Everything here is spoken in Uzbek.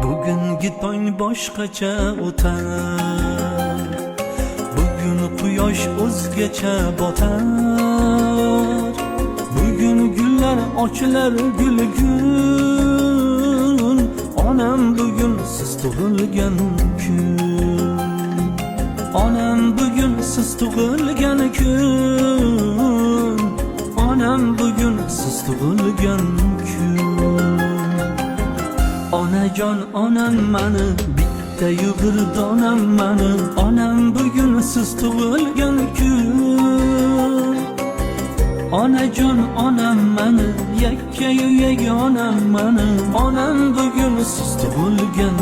Bugungi tong boshqacha o'tar, bugun quyosh o'zgacha botar, bugun gullar ochilar gulgun. Onam bugun siz tug'ilgan kun, onam bugun siz tug'ilgan kun, onam bugun siz tug'ilgan kun. Onajon onam mani, bitta bir donam mani, onam bugun siz tug'ilgan kun. Onajon onam mani, yakkayu yagonam mani, onam bugun siz tug'ilgan